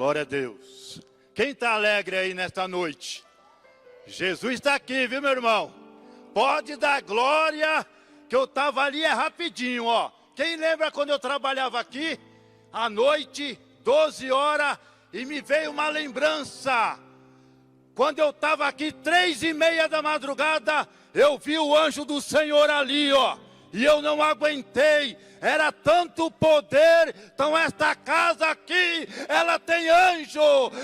Glória a Deus. Quem está alegre aí nesta noite? Jesus está aqui, viu, meu irmão? Pode dar glória, que eu estava ali rapidinho, ó. Quem lembra quando eu trabalhava aqui? À noite, 12 horas, e me veio uma lembrança. Quando eu estava aqui, 3:30 da madrugada, eu vi o anjo do Senhor ali, ó. E eu não aguentei, era tanto poder. Então esta casa aqui, ela tem anjo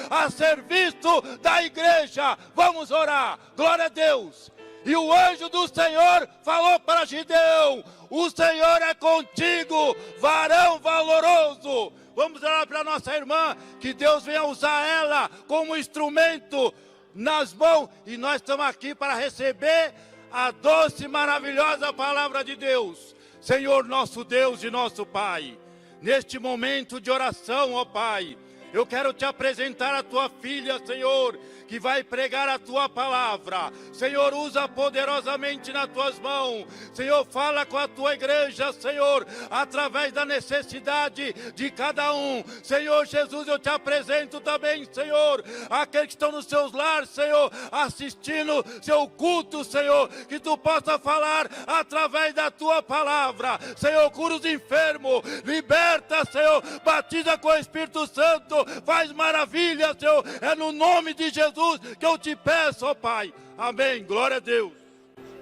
a serviço da igreja. Vamos orar, glória a Deus. E o anjo do Senhor falou para Gideão: o Senhor é contigo, varão valoroso. Vamos orar para nossa irmã, que Deus venha usar ela como instrumento nas mãos. E nós estamos aqui para receber a doce e maravilhosa palavra de Deus. Senhor, nosso Deus e nosso Pai, neste momento de oração, ó Pai, eu quero te apresentar a tua filha, Senhor, que vai pregar a tua palavra. Senhor, usa poderosamente nas tuas mãos. Senhor, fala com a tua igreja, Senhor, através da necessidade de cada um. Senhor Jesus, eu te apresento também, Senhor, aqueles que estão nos seus lares, Senhor, assistindo seu culto, Senhor, que tu possa falar através da tua palavra. Senhor, cura os enfermos, liberta, Senhor, batiza com o Espírito Santo, faz maravilha, Senhor, é no nome de Jesus que eu te peço, ó Pai. Amém, glória a Deus.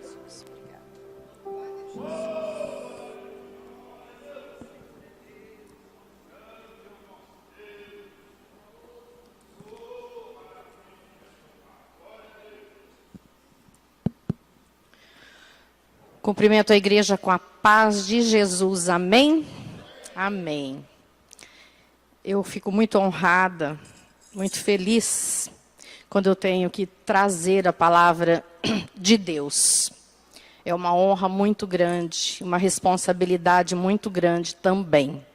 Jesus, Cumprimento a igreja com a paz de Jesus, amém? Amém. Eu fico muito honrada, muito feliz, quando eu tenho que trazer a palavra de Deus. É uma honra muito grande, uma responsabilidade muito grande também.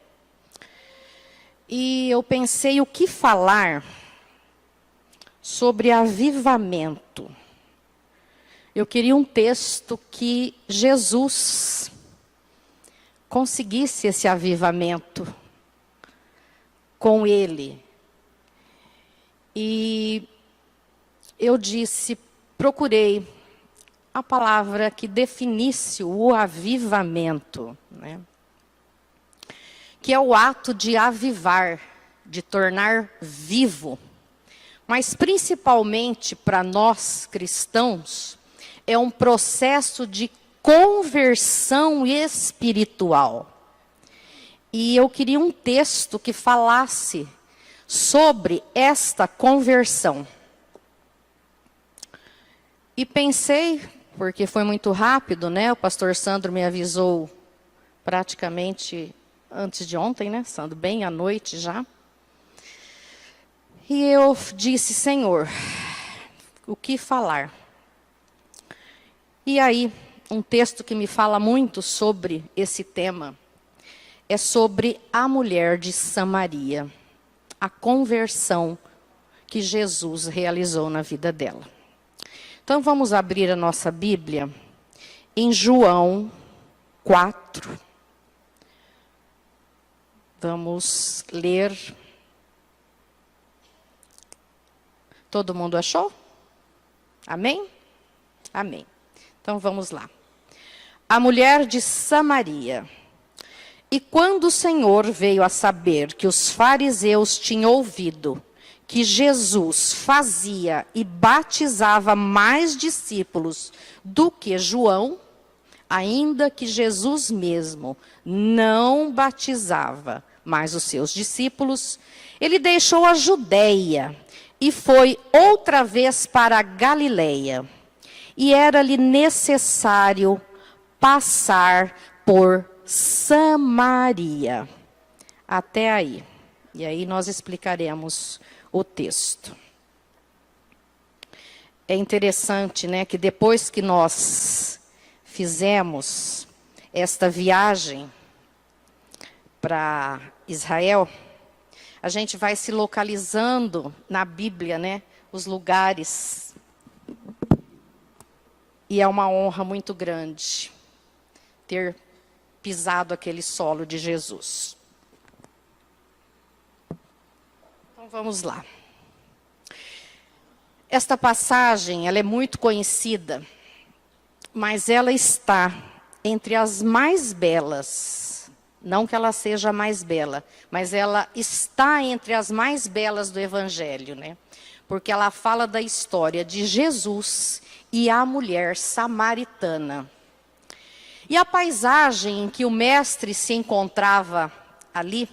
E eu pensei o que falar sobre avivamento. Eu queria um texto que Jesus conseguisse esse avivamento com ele. E eu procurei a palavra que definisse o avivamento, né? Que é o ato de avivar, de tornar vivo. Mas principalmente para nós cristãos, é um processo de conversão espiritual. E eu queria um texto que falasse sobre esta conversão. E pensei, porque foi muito rápido, né? O pastor Sandro me avisou praticamente antes de ontem, né? Sandro, bem à noite já. E eu disse, Senhor, o que falar? E aí, um texto que me fala muito sobre esse tema é sobre a mulher de Samaria, a conversão que Jesus realizou na vida dela. Então, vamos abrir a nossa Bíblia em João 4. Vamos ler. Todo mundo achou? Amém? Amém. Então, vamos lá. A mulher de Samaria. E quando o Senhor veio a saber que os fariseus tinham ouvido que Jesus fazia e batizava mais discípulos do que João, ainda que Jesus mesmo não batizava mais os seus discípulos, ele deixou a Judeia e foi outra vez para a Galileia. E era-lhe necessário passar por Samaria. Até aí. E aí nós explicaremos o texto. É interessante, né, que depois que nós fizemos esta viagem para Israel, a gente vai se localizando na Bíblia, né, os lugares. E é uma honra muito grande ter pisado aquele solo de Jesus. Então vamos lá. Esta passagem, ela é muito conhecida, mas ela está entre as mais belas. Não que ela seja a mais bela, mas ela está entre as mais belas do Evangelho, né? Porque ela fala da história de Jesus e a mulher samaritana. E a paisagem em que o mestre se encontrava ali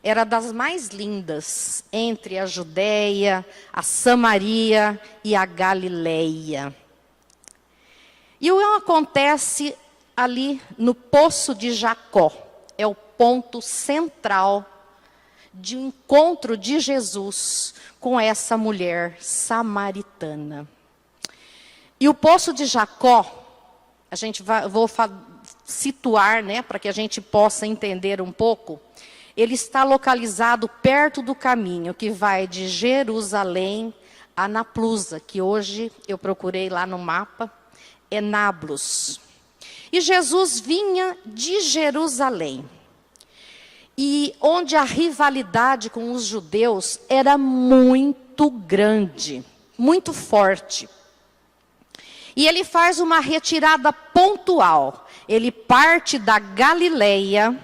era das mais lindas entre a Judéia, a Samaria e a Galileia. E o acontece ali no Poço de Jacó. É o ponto central de um encontro de Jesus com essa mulher samaritana. E o Poço de Jacó, vou situar, né, para que a gente possa entender um pouco. Ele está localizado perto do caminho que vai de Jerusalém a Naplusa, que hoje eu procurei lá no mapa, é Nablus. E Jesus vinha de Jerusalém, e onde a rivalidade com os judeus era muito grande, muito forte. E ele faz uma retirada pontual. Ele parte da Galileia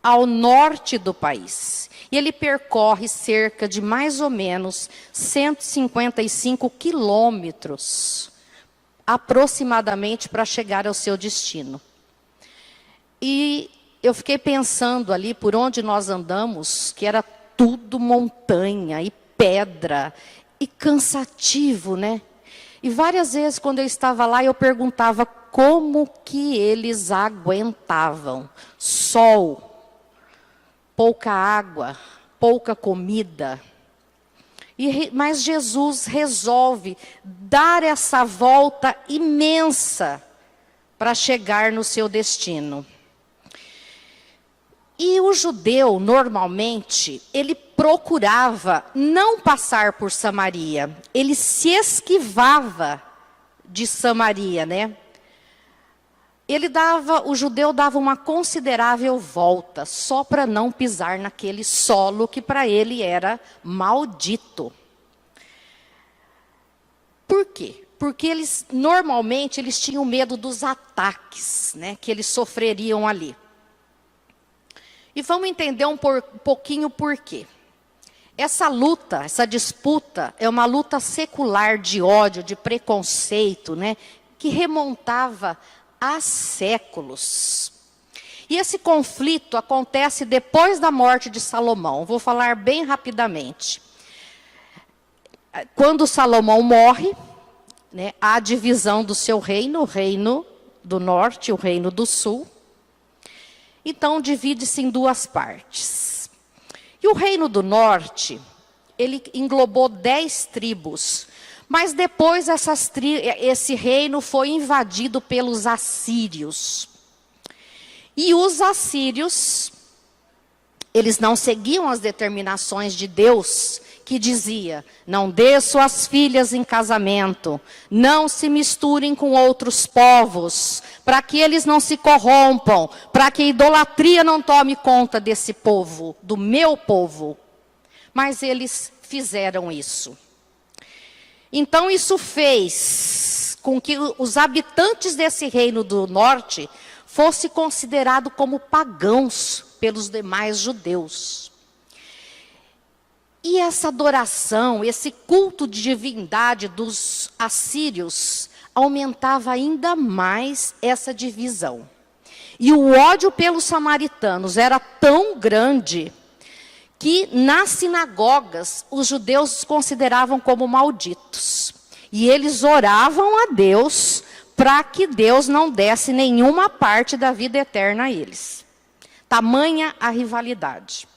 ao norte do país. E ele percorre cerca de mais ou menos 155 quilômetros, aproximadamente, para chegar ao seu destino. E eu fiquei pensando ali, por onde nós andamos, que era tudo montanha e pedra, e cansativo, né? E várias vezes, quando eu estava lá, eu perguntava como que eles aguentavam. Sol, pouca água, pouca comida. Mas Jesus resolve dar essa volta imensa para chegar no seu destino. E o judeu, normalmente, ele procurava não passar por Samaria. Ele se esquivava de Samaria, né? O judeu dava uma considerável volta, só para não pisar naquele solo que para ele era maldito. Por quê? Porque normalmente eles tinham medo dos ataques, né, que eles sofreriam ali. E vamos entender um pouquinho por quê. Essa luta, essa disputa, é uma luta secular de ódio, de preconceito, né, que remontava há séculos. E esse conflito acontece depois da morte de Salomão. Vou falar bem rapidamente. Quando Salomão morre, né, há a divisão do seu reino, o reino do norte e o reino do sul. Então, divide-se em duas partes. E o reino do norte, ele englobou 10 tribos. Mas depois esse reino foi invadido pelos assírios. E os assírios, eles não seguiam as determinações de Deus, que dizia: não dê suas filhas em casamento, não se misturem com outros povos, para que eles não se corrompam, para que a idolatria não tome conta desse povo, do meu povo. Mas eles fizeram isso. Então isso fez com que os habitantes desse reino do norte fossem considerados como pagãos pelos demais judeus. E essa adoração, esse culto de divindade dos assírios aumentava ainda mais essa divisão. E o ódio pelos samaritanos era tão grande que nas sinagogas os judeus os consideravam como malditos. E eles oravam a Deus para que Deus não desse nenhuma parte da vida eterna a eles. Tamanha a rivalidade.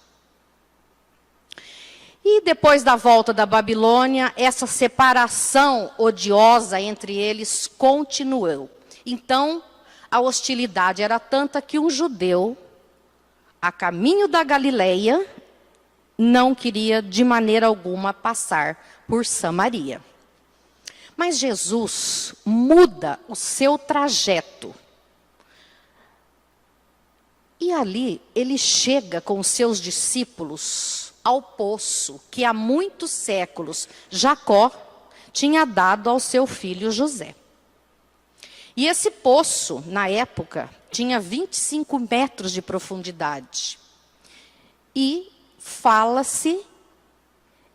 E depois da volta da Babilônia, essa separação odiosa entre eles continuou. Então, a hostilidade era tanta que um judeu, a caminho da Galileia, não queria de maneira alguma passar por Samaria. Mas Jesus muda o seu trajeto. E ali ele chega com os seus discípulos ao poço que há muitos séculos Jacó tinha dado ao seu filho José. E esse poço, na época, tinha 25 metros de profundidade. E fala-se,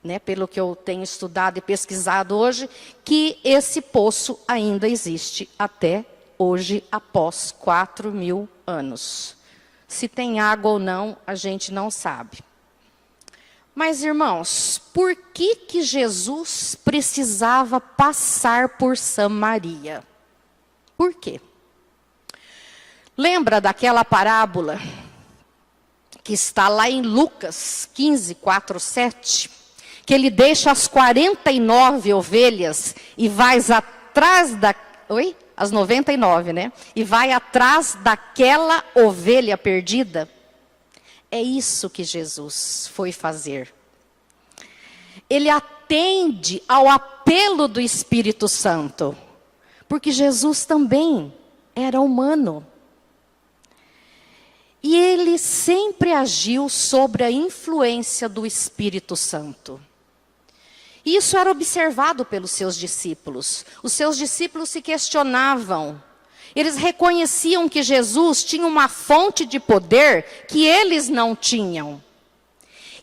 né, pelo que eu tenho estudado e pesquisado hoje, que esse poço ainda existe até hoje, após 4.000 anos. Se tem água ou não, a gente não sabe. Mas, irmãos, por que Jesus precisava passar por Samaria? Por quê? Lembra daquela parábola que está lá em Lucas 15, 4, 7? Que ele deixa as 49 ovelhas e vai atrás da... Oi? As 99, né? E vai atrás daquela ovelha perdida. É isso que Jesus foi fazer. Ele atende ao apelo do Espírito Santo. Porque Jesus também era humano. E ele sempre agiu sob a influência do Espírito Santo. Isso era observado pelos seus discípulos. Os seus discípulos se questionavam. Eles reconheciam que Jesus tinha uma fonte de poder que eles não tinham.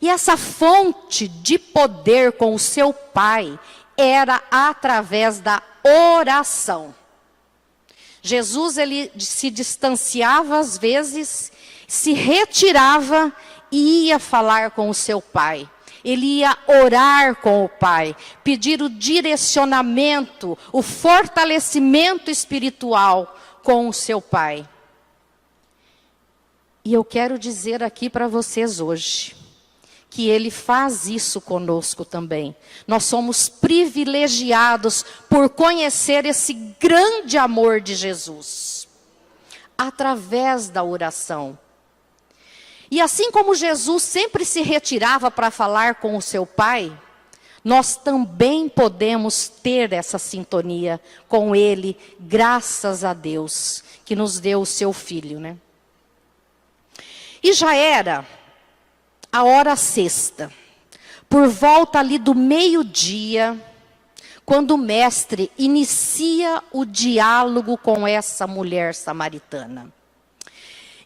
E essa fonte de poder com o seu Pai era através da oração. Jesus, ele se distanciava às vezes, se retirava e ia falar com o seu Pai. Ele ia orar com o Pai, pedir o direcionamento, o fortalecimento espiritual com o seu Pai. E eu quero dizer aqui para vocês hoje, que Ele faz isso conosco também. Nós somos privilegiados por conhecer esse grande amor de Jesus, através da oração. E assim como Jesus sempre se retirava para falar com o seu Pai, nós também podemos ter essa sintonia com Ele, graças a Deus, que nos deu o seu Filho, né? E já era a hora sexta, por volta ali do meio-dia, quando o mestre inicia o diálogo com essa mulher samaritana.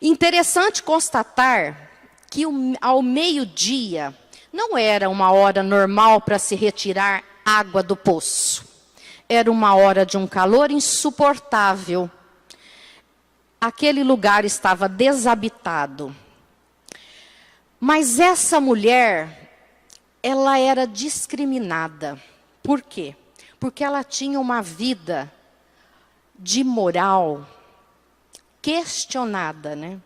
Interessante constatar que ao meio-dia não era uma hora normal para se retirar água do poço. Era uma hora de um calor insuportável. Aquele lugar estava desabitado. Mas essa mulher, ela era discriminada. Por quê? Porque ela tinha uma vida de moral questionada, né?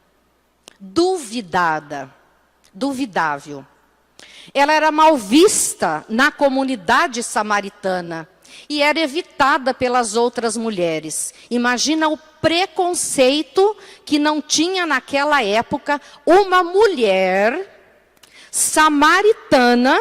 Duvidável. Ela era mal vista na comunidade samaritana e era evitada pelas outras mulheres. Imagina o preconceito que não tinha naquela época uma mulher samaritana,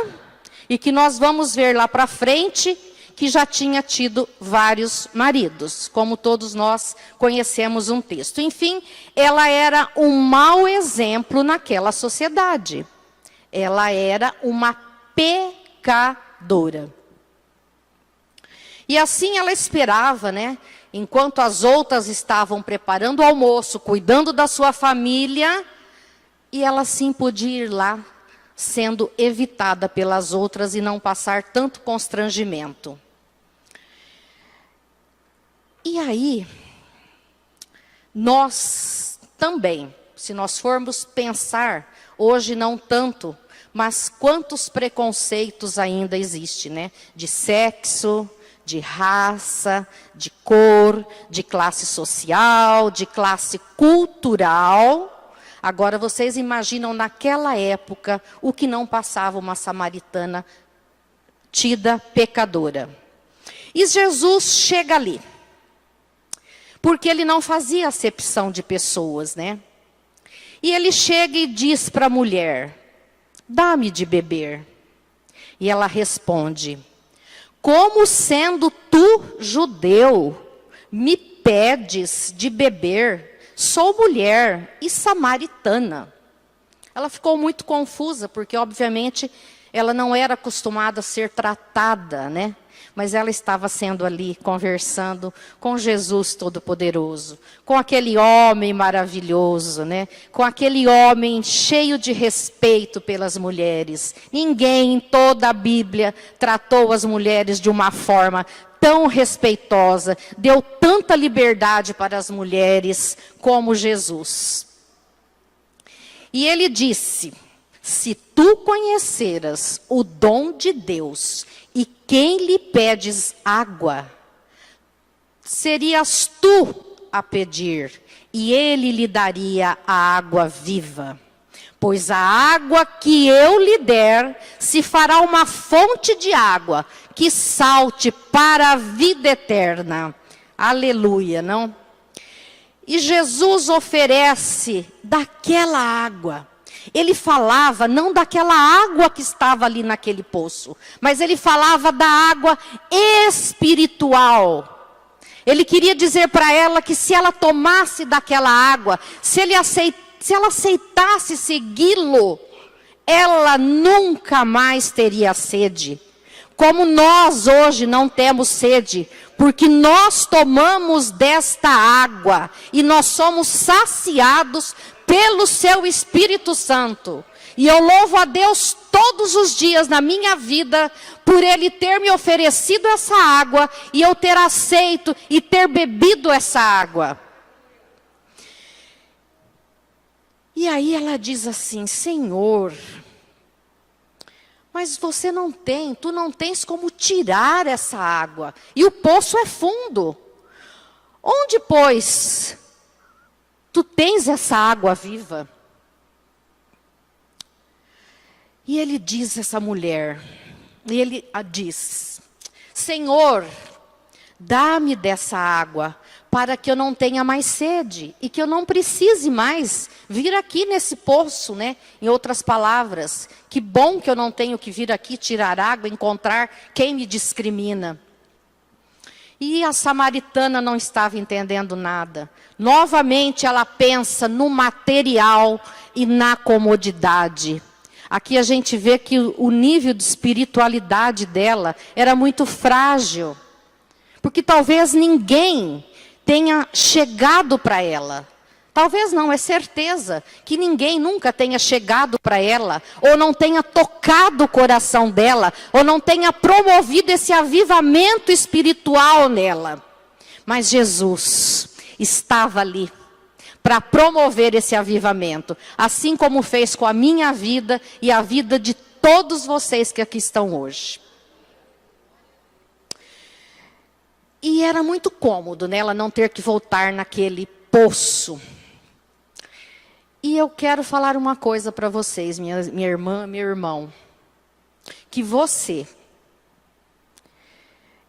e que nós vamos ver lá para frente, que já tinha tido vários maridos, como todos nós conhecemos um texto. Enfim, ela era um mau exemplo naquela sociedade. Ela era uma pecadora. E assim ela esperava, né? Enquanto as outras estavam preparando o almoço, cuidando da sua família, e ela sim podia ir lá, sendo evitada pelas outras e não passar tanto constrangimento. E aí, nós também, se nós formos pensar, hoje não tanto, mas quantos preconceitos ainda existem, né? De sexo, de raça, de cor, de classe social, de classe cultural. Agora vocês imaginam naquela época o que não passava uma samaritana tida pecadora. E Jesus chega ali. Porque ele não fazia acepção de pessoas, né? E ele chega e diz para a mulher: dá-me de beber. E ela responde: como sendo tu judeu, me pedes de beber? Sou mulher e samaritana. Ela ficou muito confusa, porque, obviamente, ela não era acostumada a ser tratada, né? Mas ela estava sendo ali, conversando com Jesus Todo-Poderoso, com aquele homem maravilhoso, né? Com aquele homem cheio de respeito pelas mulheres. Ninguém em toda a Bíblia tratou as mulheres de uma forma tão respeitosa, deu tanta liberdade para as mulheres como Jesus. E ele disse: se tu conheceras o dom de Deus e quem lhe pedes água, serias tu a pedir, e ele lhe daria a água viva. Pois a água que eu lhe der se fará uma fonte de água que salte para a vida eterna. Aleluia, não? E Jesus oferece daquela água. Ele falava não daquela água que estava ali naquele poço, mas ele falava da água espiritual. Ele queria dizer para ela que se ela tomasse daquela água, se ela aceitasse segui-lo, ela nunca mais teria sede. Como nós hoje não temos sede, porque nós tomamos desta água e nós somos saciados pelo seu Espírito Santo. E eu louvo a Deus todos os dias na minha vida por Ele ter me oferecido essa água e eu ter aceito e ter bebido essa água. E aí ela diz assim: Senhor, mas tu não tens como tirar essa água. E o poço é fundo. Onde, pois, tu tens essa água viva? E ele diz a essa mulher, e ele diz: Senhor, dá-me dessa água, para que eu não tenha mais sede, e que eu não precise mais vir aqui nesse poço, né? Em outras palavras, que bom que eu não tenho que vir aqui tirar água, encontrar quem me discrimina. E a samaritana não estava entendendo nada. Novamente ela pensa no material e na comodidade. Aqui a gente vê que o nível de espiritualidade dela era muito frágil. Porque talvez ninguém tenha chegado para ela. Talvez não, é certeza que ninguém nunca tenha chegado para ela, ou não tenha tocado o coração dela, ou não tenha promovido esse avivamento espiritual nela. Mas Jesus estava ali para promover esse avivamento, assim como fez com a minha vida e a vida de todos vocês que aqui estão hoje. E era muito cômodo, né, ela não ter que voltar naquele poço. E eu quero falar uma coisa para vocês, minha irmã, meu irmão. Que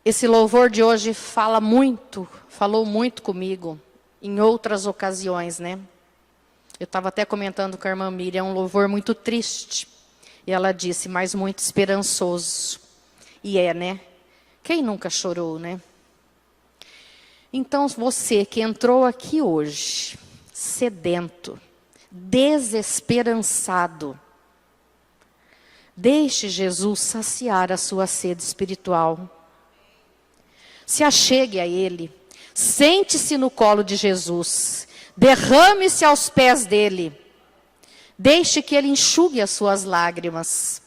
esse louvor de hoje falou muito comigo em outras ocasiões, né? Eu estava até comentando com a irmã Miriam, é um louvor muito triste. E ela disse, mas muito esperançoso. E né? Quem nunca chorou, né? Então, você que entrou aqui hoje, sedento, desesperançado, deixe Jesus saciar a sua sede espiritual. Se achegue a Ele, sente-se no colo de Jesus, derrame-se aos pés dEle, deixe que Ele enxugue as suas lágrimas.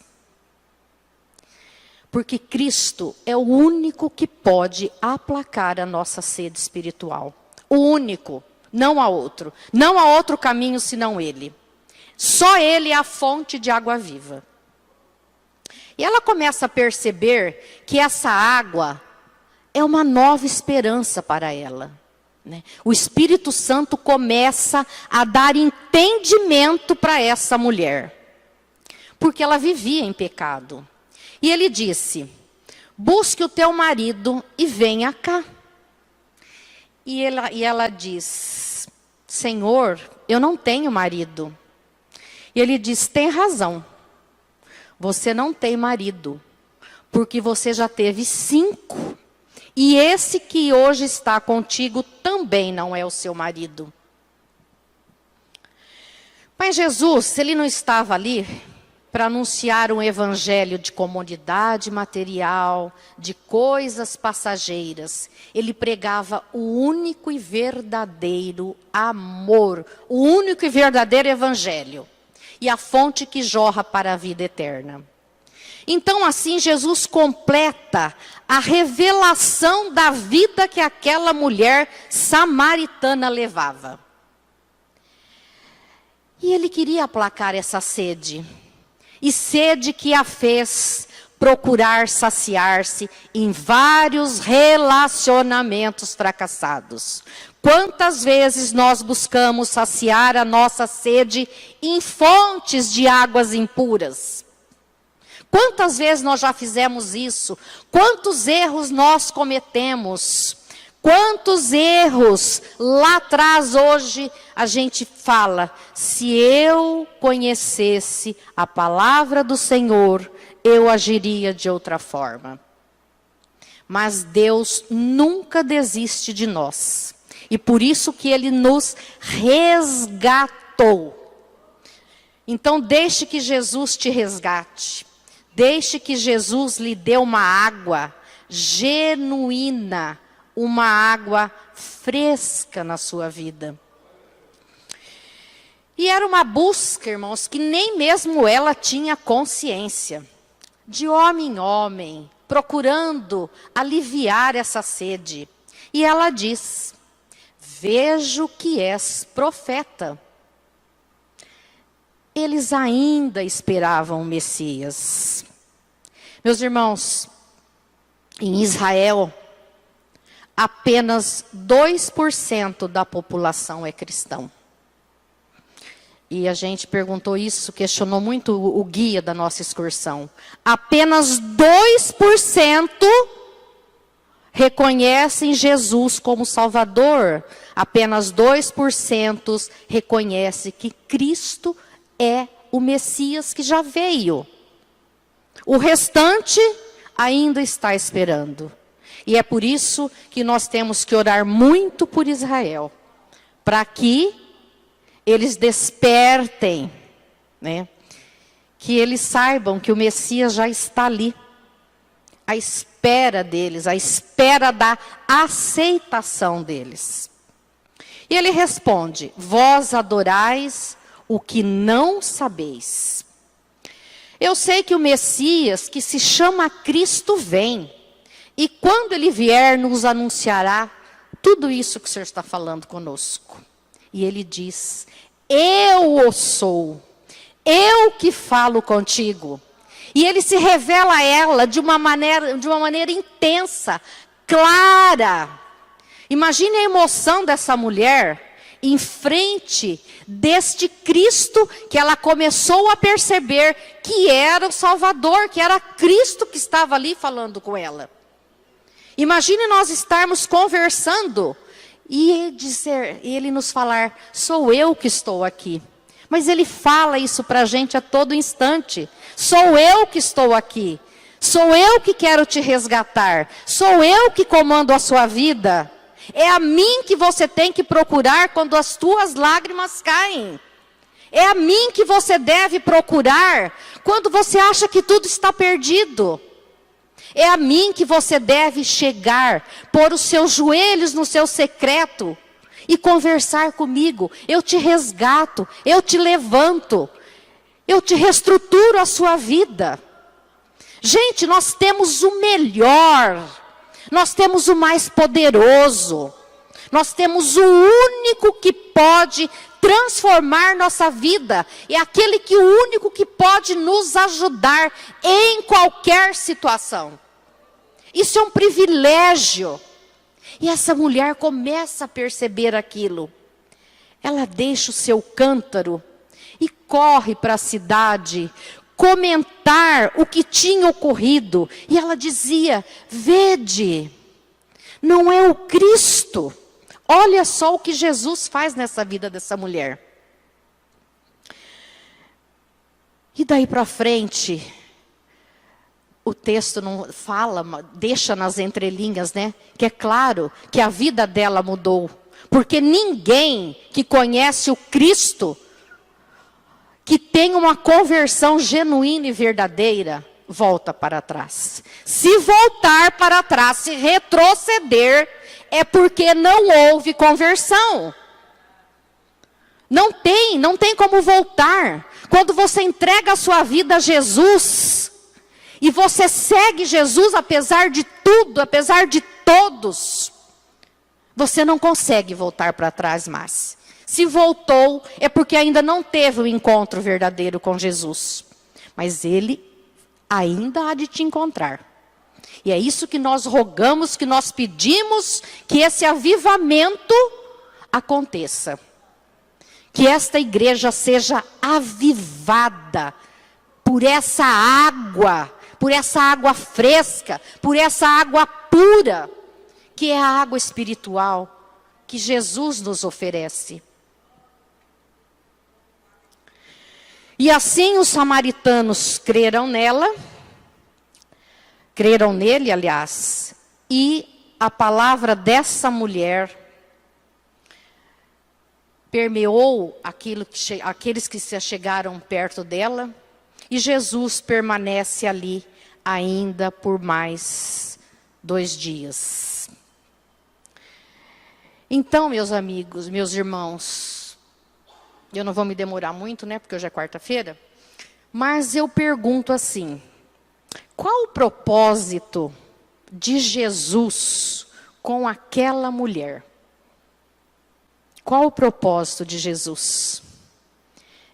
Porque Cristo é o único que pode aplacar a nossa sede espiritual. O único, não há outro. Não há outro caminho senão Ele. Só Ele é a fonte de água viva. E ela começa a perceber que essa água é uma nova esperança para ela, né? O Espírito Santo começa a dar entendimento para essa mulher. Porque ela vivia em pecado. E ele disse, busque o teu marido e venha cá. E ela diz, Senhor, eu não tenho marido. E ele diz, tem razão. Você não tem marido, porque você já teve 5. E esse que hoje está contigo também não é o seu marido. Mas Jesus, ele não estava ali para anunciar um evangelho de comodidade material, de coisas passageiras. Ele pregava o único e verdadeiro amor, o único e verdadeiro evangelho, e a fonte que jorra para a vida eterna. Então, assim, Jesus completa a revelação da vida que aquela mulher samaritana levava. E ele queria aplacar essa sede. E sede que a fez procurar saciar-se em vários relacionamentos fracassados. Quantas vezes nós buscamos saciar a nossa sede em fontes de águas impuras? Quantas vezes nós já fizemos isso? Quantos erros nós cometemos? Quantos erros lá atrás hoje a gente fala, se eu conhecesse a palavra do Senhor, eu agiria de outra forma. Mas Deus nunca desiste de nós. E por isso que Ele nos resgatou. Então deixe que Jesus te resgate. Deixe que Jesus lhe dê uma água genuína, uma água fresca na sua vida. E era uma busca, irmãos, que nem mesmo ela tinha consciência. De homem em homem, procurando aliviar essa sede. E ela diz, vejo que és profeta. Eles ainda esperavam o Messias. Meus irmãos, em Israel, apenas 2% da população é cristão. E a gente perguntou isso, questionou muito o guia da nossa excursão. Apenas 2% reconhecem Jesus como Salvador. Apenas 2% reconhece que Cristo é o Messias que já veio. O restante ainda está esperando. E é por isso que nós temos que orar muito por Israel, para que eles despertem, né? Que eles saibam que o Messias já está ali, à espera deles, à espera da aceitação deles. E ele responde, vós adorais o que não sabeis. Eu sei que o Messias, que se chama Cristo, vem. E quando ele vier, nos anunciará tudo isso que o Senhor está falando conosco. E ele diz, eu o sou, eu que falo contigo. E ele se revela a ela de uma maneira intensa, clara. Imagine a emoção dessa mulher em frente deste Cristo que ela começou a perceber que era o Salvador, que era Cristo que estava ali falando com ela. Imagine nós estarmos conversando e ele nos falar, sou eu que estou aqui. Mas ele fala isso para a gente a todo instante. Sou eu que estou aqui. Sou eu que quero te resgatar. Sou eu que comando a sua vida. É a mim que você tem que procurar quando as tuas lágrimas caem. É a mim que você deve procurar quando você acha que tudo está perdido. É a mim que você deve chegar, pôr os seus joelhos no seu secreto e conversar comigo. Eu te resgato, eu te levanto, eu te reestruturo a sua vida. Gente, nós temos o melhor, nós temos o mais poderoso, nós temos o único que pode transformar nossa vida. É aquele que o único que pode nos ajudar em qualquer situação. Isso é um privilégio. E essa mulher começa a perceber aquilo. Ela deixa o seu cântaro e corre para a cidade comentar o que tinha ocorrido. E ela dizia, vede, não é o Cristo. Olha só o que Jesus faz nessa vida dessa mulher. E daí para frente, o texto não fala, deixa nas entrelinhas, né? Que é claro que a vida dela mudou. Porque ninguém que conhece o Cristo que tem uma conversão genuína e verdadeira, volta para trás. Se voltar para trás, se retroceder, é porque não houve conversão. Não tem como voltar. Quando você entrega a sua vida a Jesus, e você segue Jesus apesar de tudo, apesar de todos, você não consegue voltar para trás mais. Se voltou, é porque ainda não teve o encontro verdadeiro com Jesus. Mas Ele ainda há de te encontrar. E é isso que nós rogamos, que nós pedimos, que esse avivamento aconteça. Que esta igreja seja avivada por essa água fresca, por essa água pura, que é a água espiritual que Jesus nos oferece. E assim os samaritanos creram nele, aliás, e a palavra dessa mulher permeou aqueles que se chegaram perto dela, e Jesus permanece ali ainda por mais 2 dias. Então, meus amigos, meus irmãos, eu não vou me demorar muito, né, porque hoje é quarta-feira, mas eu pergunto assim: qual o propósito de Jesus com aquela mulher? Qual o propósito de Jesus?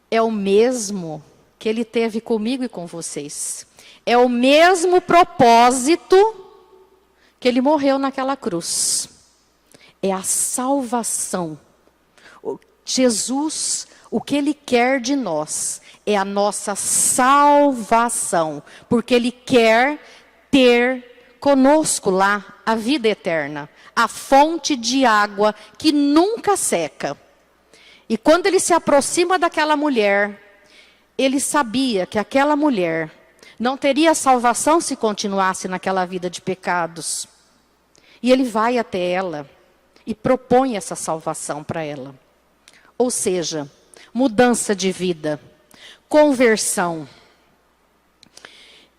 É o mesmo que Ele teve comigo e com vocês. É o mesmo propósito que Ele morreu naquela cruz. É a salvação. Jesus, o que Ele quer de nós é a nossa salvação. Porque Ele quer ter conosco lá a vida eterna. A fonte de água que nunca seca. E quando Ele se aproxima daquela mulher, Ele sabia que aquela mulher não teria salvação se continuasse naquela vida de pecados. E Ele vai até ela e propõe essa salvação para ela. Ou seja, mudança de vida, conversão.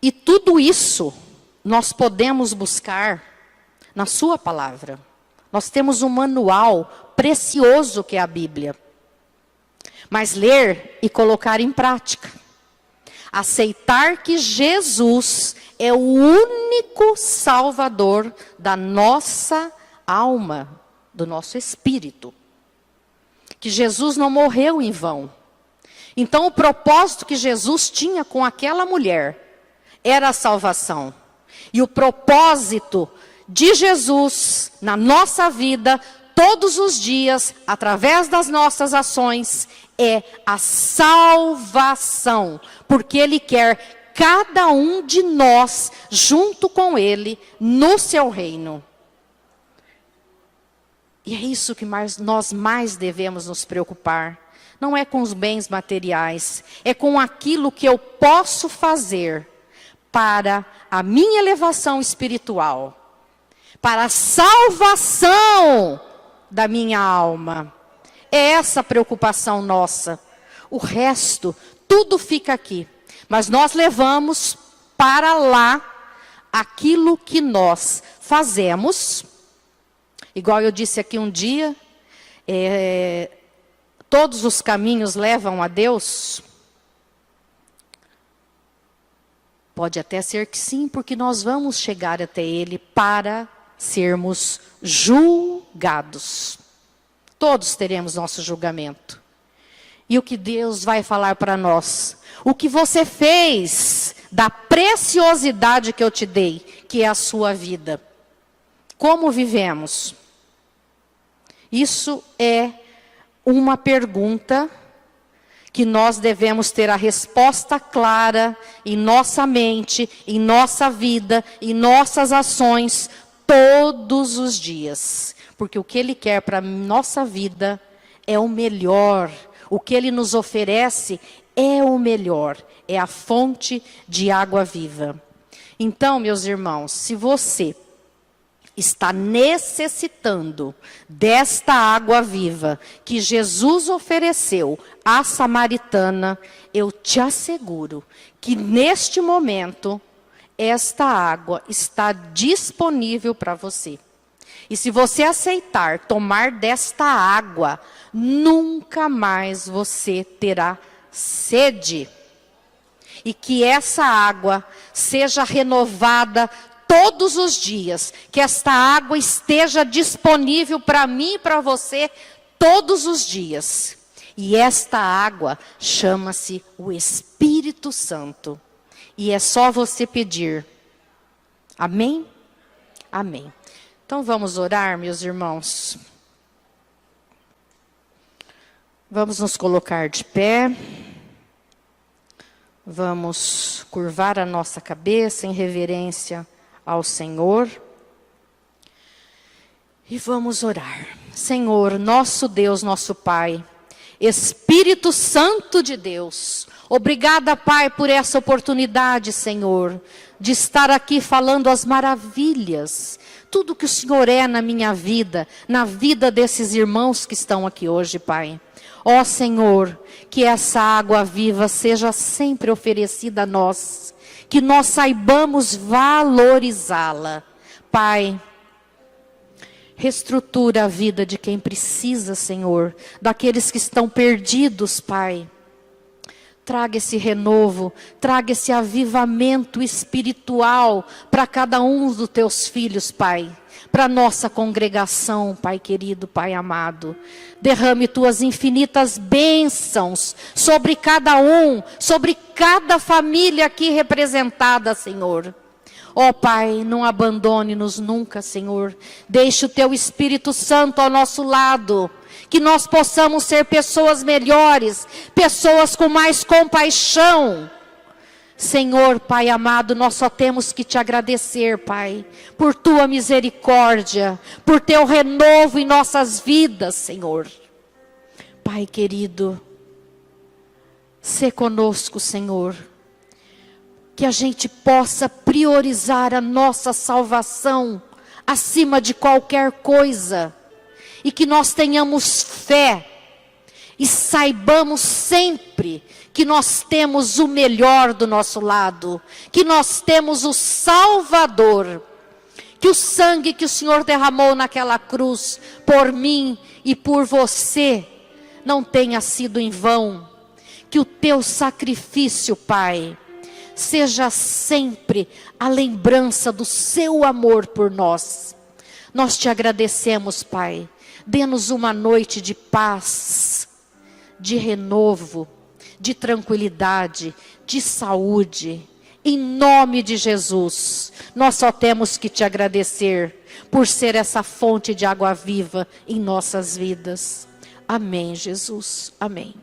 E tudo isso nós podemos buscar na sua palavra. Nós temos um manual precioso que é a Bíblia. Mas ler e colocar em prática. Aceitar que Jesus é o único Salvador da nossa alma, do nosso espírito. Que Jesus não morreu em vão. Então o propósito que Jesus tinha com aquela mulher era a salvação. E o propósito de Jesus na nossa vida, todos os dias, através das nossas ações, é a salvação. Porque Ele quer cada um de nós junto com Ele no seu reino. E é isso que nós mais devemos nos preocupar. Não é com os bens materiais, é com aquilo que eu posso fazer para a minha elevação espiritual. Para a salvação da minha alma. É essa a preocupação nossa. O resto, tudo fica aqui. Mas nós levamos para lá aquilo que nós fazemos. Igual eu disse aqui um dia, todos os caminhos levam a Deus. Pode até ser que sim, porque nós vamos chegar até Ele para sermos julgados. Todos teremos nosso julgamento. E o que Deus vai falar para nós? O que você fez da preciosidade que eu te dei, que é a sua vida. Como vivemos? Isso é uma pergunta que nós devemos ter a resposta clara em nossa mente, em nossa vida, em nossas ações, todos os dias. Porque o que Ele quer para a nossa vida é o melhor. O que Ele nos oferece é o melhor. É a fonte de água viva. Então, meus irmãos, se você está necessitando desta água viva que Jesus ofereceu à samaritana, eu te asseguro que neste momento, esta água está disponível para você. E se você aceitar tomar desta água, nunca mais você terá sede. E que essa água seja renovada todos os dias. Que esta água esteja disponível para mim e para você todos os dias. E esta água chama-se o Espírito Santo. E é só você pedir. Amém? Amém. Então vamos orar, meus irmãos. Vamos nos colocar de pé. Vamos curvar a nossa cabeça em reverência ao Senhor. E vamos orar. Senhor, nosso Deus, nosso Pai, Espírito Santo de Deus, obrigada, Pai, por essa oportunidade, Senhor, de estar aqui falando as maravilhas, tudo que o Senhor é na minha vida, na vida desses irmãos que estão aqui hoje, Pai. Ó Senhor, que essa água viva seja sempre oferecida a nós, que nós saibamos valorizá-la. Pai, reestrutura a vida de quem precisa, Senhor, daqueles que estão perdidos, Pai. Traga esse renovo, traga esse avivamento espiritual para cada um dos teus filhos, Pai. Para nossa congregação, Pai querido, Pai amado. Derrame tuas infinitas bênçãos sobre cada um, sobre cada família aqui representada, Senhor. Ó Pai, não abandone-nos nunca, Senhor. Deixe o teu Espírito Santo ao nosso lado. Que nós possamos ser pessoas melhores, pessoas com mais compaixão. Senhor, Pai amado, nós só temos que te agradecer, Pai, por tua misericórdia, por teu renovo em nossas vidas, Senhor. Pai querido, sê conosco, Senhor, que a gente possa priorizar a nossa salvação acima de qualquer coisa, e que nós tenhamos fé, e saibamos sempre que nós temos o melhor do nosso lado, que nós temos o Salvador, que o sangue que o Senhor derramou naquela cruz, por mim e por você, não tenha sido em vão, que o teu sacrifício, Pai, seja sempre a lembrança do seu amor por nós. Nós te agradecemos, Pai, dê-nos uma noite de paz, de renovo, de tranquilidade, de saúde. Em nome de Jesus, nós só temos que te agradecer por ser essa fonte de água viva em nossas vidas. Amém, Jesus. Amém.